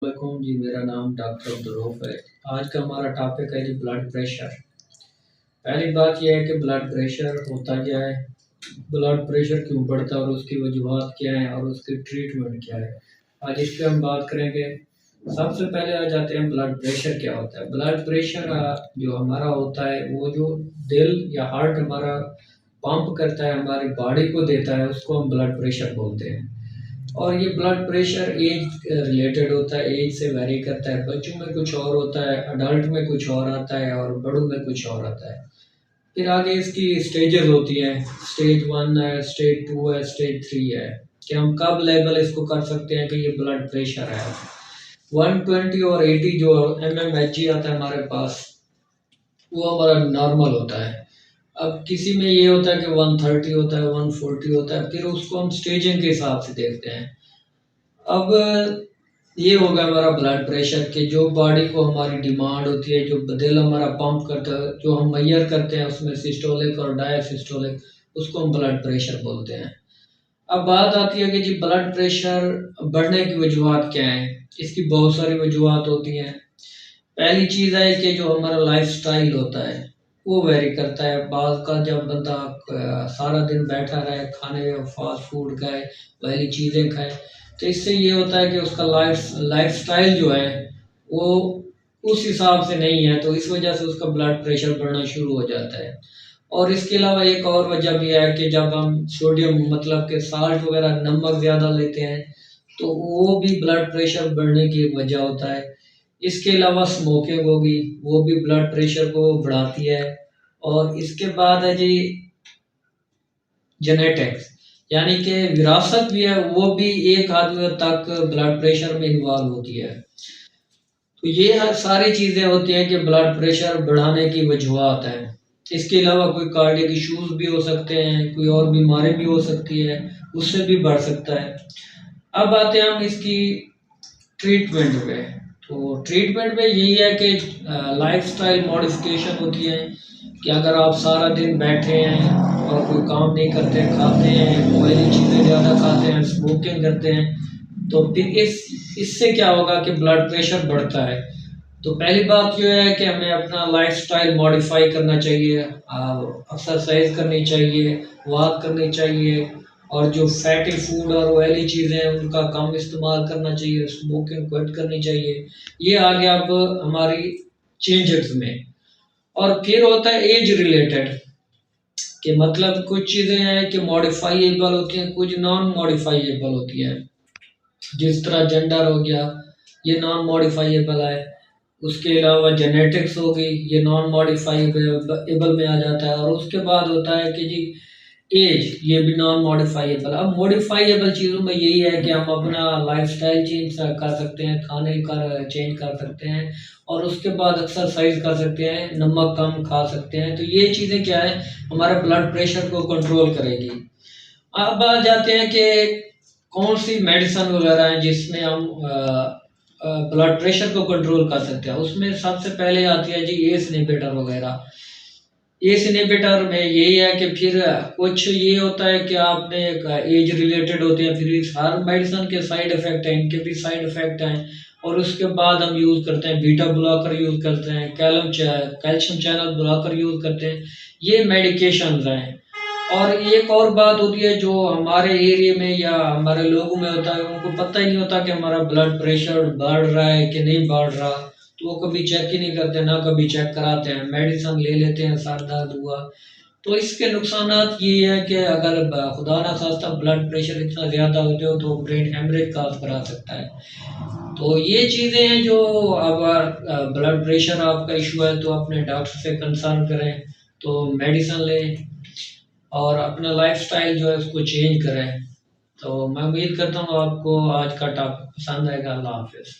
वालेकुम जी, मेरा नाम डॉक्टर अब्दुल है। आज का हमारा टॉपिक है जी ब्लड प्रेशर। पहली बात यह है कि ब्लड प्रेशर होता क्या है, ब्लड प्रेशर क्यों बढ़ता है और उसकी वजूहत क्या है और उसकी ट्रीटमेंट क्या है। आज इस पर हम बात करेंगे। सबसे पहले आ जाते हैं ब्लड प्रेशर क्या होता है। ब्लड प्रेशर जो हमारा होता है वो जो दिल या हार्ट हमारा पंप करता है, हमारी बॉडी को देता है, उसको हम ब्लड प्रेशर बोलते हैं। और ये ब्लड प्रेशर एज रिलेटेड होता है, एज से वेरी करता है। बच्चों में कुछ और होता है, अडल्ट में कुछ और आता है और बड़ों में कुछ और आता है। फिर आगे इसकी स्टेजेस होती हैं, स्टेज 1 है, स्टेज 2 है, स्टेज 3 है, कि हम कब लेवल इसको कर सकते हैं कि ये ब्लड प्रेशर है। 120 और 80 जो mmHg आता है हमारे पास, वो हमारा नॉर्मल होता है। अब किसी में ये होता है कि 130 होता है, 140 होता है, फिर उसको हम स्टेजिंग के हिसाब से देखते हैं। अब ये होगा हमारा ब्लड प्रेशर के जो बॉडी को हमारी डिमांड होती है, जो दिल हमारा पंप करता है, जो हम मेजर करते हैं उसमें सिस्टोलिक और डायसिस्टोलिक, उसको हम ब्लड प्रेशर बोलते हैं। अब बात आती है कि जी ब्लड प्रेशर बढ़ने की वजूहत क्या है। इसकी बहुत सारी वजूहत होती हैं। पहली चीज़ है कि जो हमारा लाइफस्टाइल होता है वो वेरी करता है। बात का जब बंदा सारा दिन बैठा रहे, खाने फास्ट फूड खाए, पहली चीज़ें खाए, तो इससे ये होता है कि उसका लाइफस्टाइल जो है वो उस हिसाब से नहीं है, तो इस वजह से उसका ब्लड प्रेशर बढ़ना शुरू हो जाता है। और इसके अलावा एक और वजह भी है कि जब हम सोडियम मतलब के साल्ट वगैरह नमक ज़्यादा लेते हैं तो वो भी ब्लड प्रेशर बढ़ने की वजह होता है। इसके अलावा स्मोकिंग होगी, वो भी ब्लड प्रेशर को बढ़ाती है। और इसके बाद है जी जेनेटिक्स, यानी कि विरासत भी है, वो भी एक आदमी तक ब्लड प्रेशर में इन्वॉल्व होती है। तो ये हर सारी चीज़ें होती हैं कि ब्लड प्रेशर बढ़ाने की वजूहत है। इसके अलावा कोई कार्डियक इश्यूज भी हो सकते हैं, कोई और बीमारी भी हो सकती है, उससे भी बढ़ सकता है। अब आते हैं हम इसकी ट्रीटमेंट पे। तो ट्रीटमेंट में यही है कि लाइफस्टाइल मॉडिफिकेशन होती है कि अगर आप सारा दिन बैठे हैं और कोई काम नहीं करते, खाते हैं ऑयली चीज़ें ज़्यादा खाते हैं, स्मोकिंग करते हैं, तो फिर इससे क्या होगा कि ब्लड प्रेशर बढ़ता है। तो पहली बात ये है कि हमें अपना लाइफस्टाइल मॉडिफाई करना चाहिए, एक्सरसाइज करनी चाहिए, वॉक करनी चाहिए, और जो फैटी फूड और ऑयली चीज़ें हैं उनका कम इस्तेमाल करना चाहिए, स्मोकिंग क्विट करनी चाहिए। ये आ गया अब हमारी चेंजेस में। और फिर होता है एज रिलेटेड, कि मतलब कुछ चीज़ें हैं कि मॉडिफाइएबल होती हैं, कुछ नॉन मॉडिफाइएबल होती हैं। जिस तरह जेंडर हो गया, ये नॉन मॉडिफाइएबल है। उसके अलावा जेनेटिक्स हो गई, ये नॉन मॉडिफाइएबल में आ जाता है। और उसके बाद होता है कि जी एज, ये भी नॉन मॉडिफाइएबल। अब मॉडिफाइएबल चीज़ों में यही है कि हम अपना लाइफस्टाइल चेंज कर सकते हैं, खाने का चेंज कर सकते हैं, और उसके बाद एक्सरसाइज कर सकते हैं, नमक कम खा सकते हैं। तो ये चीज़ें क्या है, हमारे ब्लड प्रेशर को कंट्रोल करेगी। अब आ जाते हैं कि कौन सी मेडिसिन वगैरह है जिसमें हम ब्लड प्रेशर को कंट्रोल कर सकते हैं। उसमें सबसे पहले आती है जी एस इनहिबिटर वगैरह। एस इनहिबिटर में यही है कि फिर कुछ ये होता है कि आपने एज रिलेटेड होते हैं, फिर इस हर मेडिसिन के साइड इफेक्ट हैं, इनके भी साइड इफेक्ट हैं। और उसके बाद हम यूज़ करते हैं बीटा ब्लॉकर, यूज़ करते हैं कैल्शियम चैनल ब्लॉकर यूज़ करते हैं। ये मेडिकेशन हैं। और एक और बात होती है जो हमारे एरिया में या हमारे लोगों में होता है, उनको पता ही नहीं होता कि हमारा ब्लड प्रेशर बढ़ रहा है कि नहीं बढ़ रहा, तो वो कभी चेक ही नहीं करते, ना कभी चेक कराते हैं, मेडिसिन ले लेते हैं, सर दर्द हुआ। तो इसके नुकसानात ये है कि अगर खुदा ना खास्ता ब्लड प्रेशर इतना ज़्यादा होते हो तो ब्रेन हेमरेज काज करा सकता है। तो ये चीज़ें हैं जो, अब ब्लड प्रेशर आपका इशू है तो अपने डॉक्टर से कंसल्ट करें, तो मेडिसिन लें और अपना लाइफस्टाइल जो है उसको चेंज करें। तो मैं उम्मीद करता हूँ आपको आज का टॉपिक पसंद आएगा। अल्लाह हाफिज़।